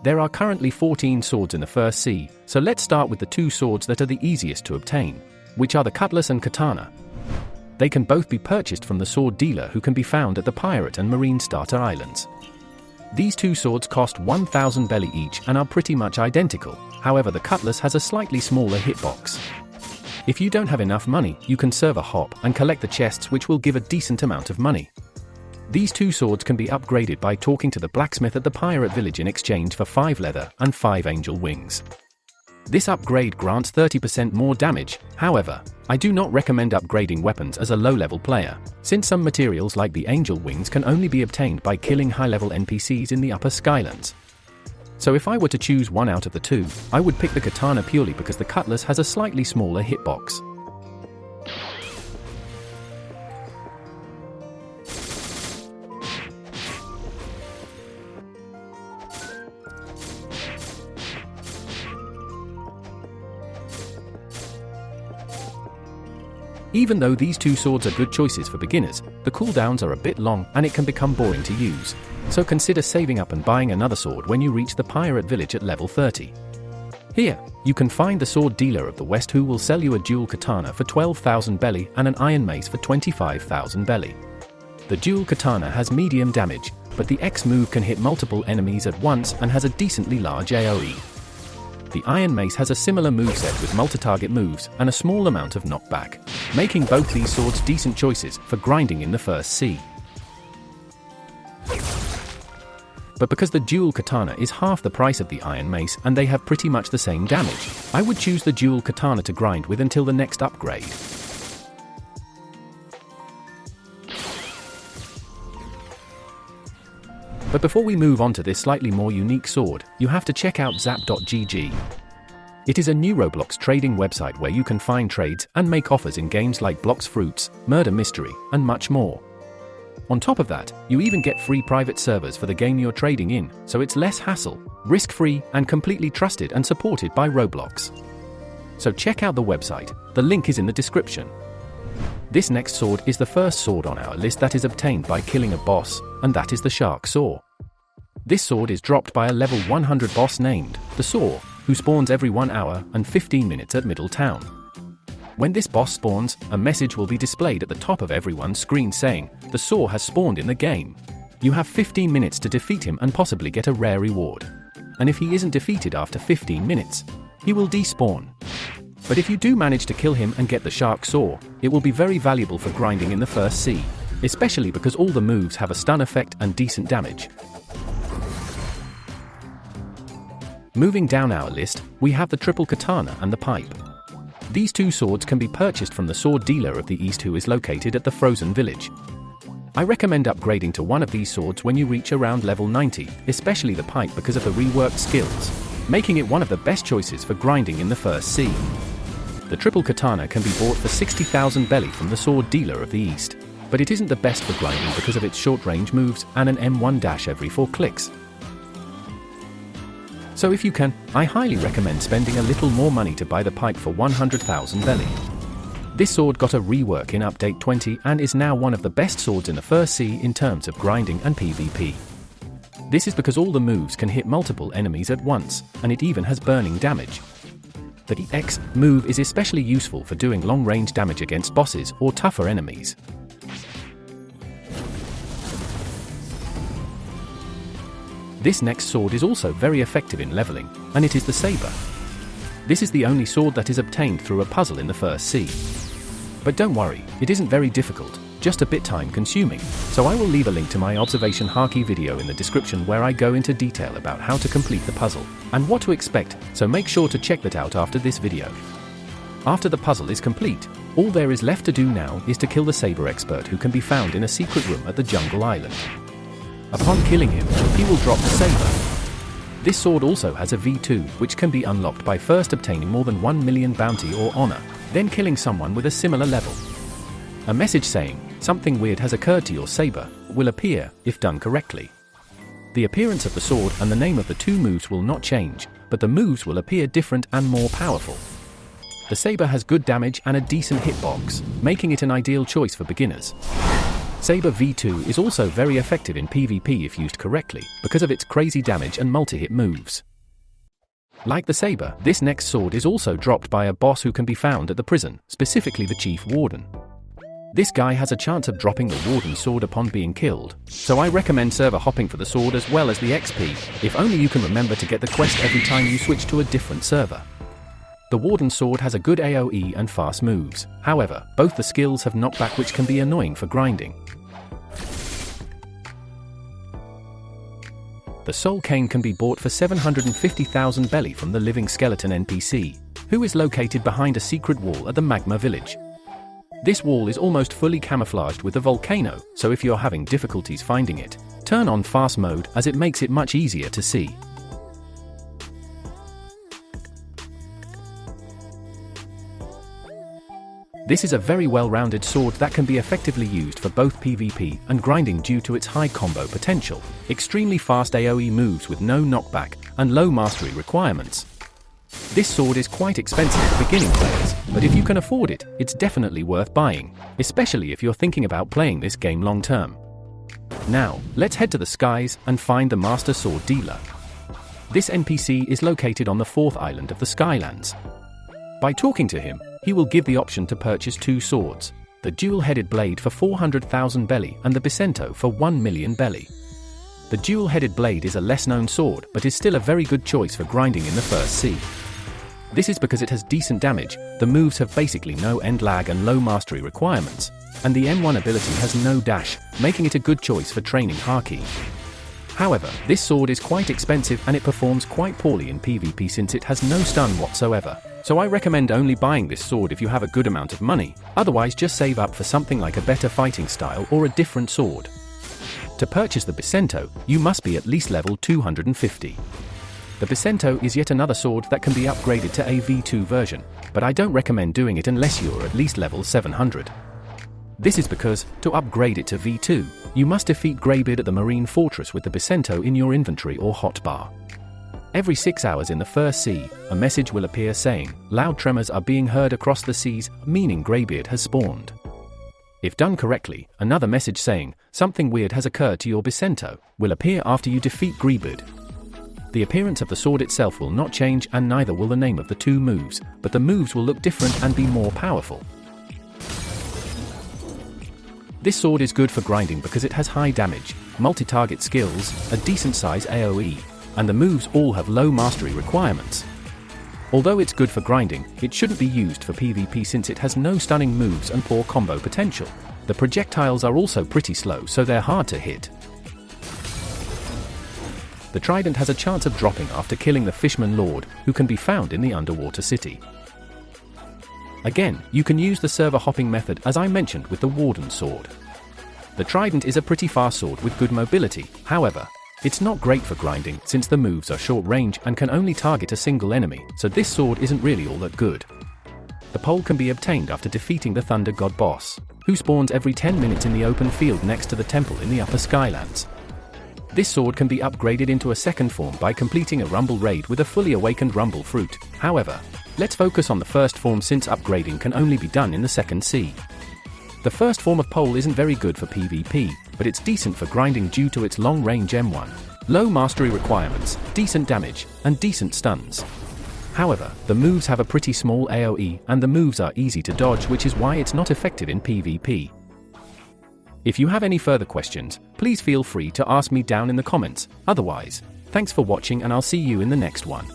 There are currently 14 swords in the first sea, so let's start with the two swords that are the easiest to obtain, which are the Cutlass and Katana. They can both be purchased from the sword dealer who can be found at the Pirate and Marine Starter Islands. These two swords cost 1,000 belly each and are pretty much identical, however the Cutlass has a slightly smaller hitbox. If you don't have enough money, you can serve a hop and collect the chests, which will give a decent amount of money. These two swords can be upgraded by talking to the blacksmith at the pirate village in exchange for 5 leather and 5 angel wings. This upgrade grants 30% more damage, however, I do not recommend upgrading weapons as a low-level player, since some materials like the angel wings can only be obtained by killing high-level NPCs in the upper Skylands. So if I were to choose one out of the two, I would pick the Katana purely because the Cutlass has a slightly smaller hitbox. Even though these two swords are good choices for beginners, the cooldowns are a bit long and it can become boring to use. So consider saving up and buying another sword when you reach the pirate village at level 30. Here, you can find the sword dealer of the West who will sell you a dual katana for 12,000 belly and an iron mace for 25,000 belly. The dual katana has medium damage, but the X move can hit multiple enemies at once and has a decently large AoE. The Iron Mace has a similar moveset with multi-target moves and a small amount of knockback, making both these swords decent choices for grinding in the first sea. But because the dual katana is half the price of the Iron Mace and they have pretty much the same damage, I would choose the dual katana to grind with until the next upgrade. But before we move on to this slightly more unique sword, you have to check out zap.gg. It is a new Roblox trading website where you can find trades and make offers in games like Blox Fruits, Murder Mystery, and much more. On top of that, you even get free private servers for the game you're trading in, so it's less hassle, risk-free, and completely trusted and supported by Roblox. So check out the website, the link is in the description. This next sword is the first sword on our list that is obtained by killing a boss, and that is the Shark Saw. This sword is dropped by a level 100 boss named the Saw, who spawns every 1 hour and 15 minutes at Middle Town. When this boss spawns, a message will be displayed at the top of everyone's screen saying, "The Saw has spawned in the game." You have 15 minutes to defeat him and possibly get a rare reward. And if he isn't defeated after 15 minutes, he will despawn. But if you do manage to kill him and get the Shark Saw, it will be very valuable for grinding in the first sea, especially because all the moves have a stun effect and decent damage. Moving down our list, we have the triple katana and the pipe. These two swords can be purchased from the sword dealer of the East who is located at the Frozen Village. I recommend upgrading to one of these swords when you reach around level 90, especially the pipe because of the reworked skills, making it one of the best choices for grinding in the first sea. The triple katana can be bought for 60,000 belly from the sword dealer of the East, but it isn't the best for grinding because of its short-range moves and an M1 dash every 4 clicks. So if you can, I highly recommend spending a little more money to buy the pipe for 100,000 belly. This sword got a rework in Update 20 and is now one of the best swords in the first sea in terms of grinding and PvP. This is because all the moves can hit multiple enemies at once, and it even has burning damage. The X move is especially useful for doing long-range damage against bosses or tougher enemies. This next sword is also very effective in leveling, and it is the Saber. This is the only sword that is obtained through a puzzle in the first sea. But don't worry, it isn't very difficult, just a bit time-consuming, so I will leave a link to my observation Haki video in the description where I go into detail about how to complete the puzzle, and what to expect, so make sure to check that out after this video. After the puzzle is complete, all there is left to do now is to kill the Saber expert who can be found in a secret room at the Jungle Island. Upon killing him, he will drop the Saber. This sword also has a V2, which can be unlocked by first obtaining more than 1 million bounty or honor, then killing someone with a similar level. A message saying, "Something weird has occurred to your Saber," will appear, if done correctly. The appearance of the sword and the name of the two moves will not change, but the moves will appear different and more powerful. The Saber has good damage and a decent hitbox, making it an ideal choice for beginners. Saber V2 is also very effective in PvP if used correctly, because of its crazy damage and multi-hit moves. Like the Saber, this next sword is also dropped by a boss who can be found at the prison, specifically the Chief Warden. This guy has a chance of dropping the Warden sword upon being killed, so I recommend server hopping for the sword as well as the XP, if only you can remember to get the quest every time you switch to a different server. The Warden sword has a good AoE and fast moves, however, both the skills have knockback which can be annoying for grinding. The Soul Cane can be bought for 750,000 belly from the Living Skeleton NPC, who is located behind a secret wall at the Magma Village. This wall is almost fully camouflaged with a volcano, so if you're having difficulties finding it, turn on fast mode as it makes it much easier to see. This is a very well-rounded sword that can be effectively used for both PvP and grinding due to its high combo potential, extremely fast AoE moves with no knockback, and low mastery requirements. This sword is quite expensive for beginning players, but if you can afford it, it's definitely worth buying, especially if you're thinking about playing this game long term. Now, let's head to the skies and find the Master Sword Dealer. This NPC is located on the 4th island of the Skylands. By talking to him, he will give the option to purchase 2 swords, the dual-headed blade for 400,000 belly and the Bisento for 1 million belly. The dual-headed blade is a less-known sword but is still a very good choice for grinding in the first sea. This is because it has decent damage, the moves have basically no end lag and low mastery requirements, and the M1 ability has no dash, making it a good choice for training Haki. However, this sword is quite expensive and it performs quite poorly in PvP since it has no stun whatsoever, so I recommend only buying this sword if you have a good amount of money, otherwise just save up for something like a better fighting style or a different sword. To purchase the Bisento, you must be at least level 250. The Bisento is yet another sword that can be upgraded to a V2 version, but I don't recommend doing it unless you're at least level 700. This is because, to upgrade it to V2, you must defeat Greybeard at the Marine Fortress with the Bisento in your inventory or hotbar. Every 6 hours in the first sea, a message will appear saying, "Loud tremors are being heard across the seas," meaning Greybeard has spawned. If done correctly, another message saying, "Something weird has occurred to your Bisento," will appear after you defeat Greybeard. The appearance of the sword itself will not change and neither will the name of the 2 moves, but the moves will look different and be more powerful. This sword is good for grinding because it has high damage, multi-target skills, a decent size AoE, and the moves all have low mastery requirements. Although it's good for grinding, it shouldn't be used for PvP since it has no stunning moves and poor combo potential. The projectiles are also pretty slow, so they're hard to hit. The Trident has a chance of dropping after killing the Fishman Lord, who can be found in the underwater city. Again, you can use the server hopping method as I mentioned with the Warden sword. The Trident is a pretty fast sword with good mobility, however, it's not great for grinding since the moves are short range and can only target a single enemy, so this sword isn't really all that good. The pole can be obtained after defeating the Thunder God boss, who spawns every 10 minutes in the open field next to the temple in the Upper Skylands. This sword can be upgraded into a second form by completing a Rumble raid with a fully awakened Rumble fruit, however, let's focus on the first form since upgrading can only be done in the second sea. The first form of pole isn't very good for PvP, but it's decent for grinding due to its long range M1, low mastery requirements, decent damage, and decent stuns. However, the moves have a pretty small AoE and the moves are easy to dodge, which is why it's not effective in PvP. If you have any further questions, please feel free to ask me down in the comments. Otherwise, thanks for watching and I'll see you in the next one.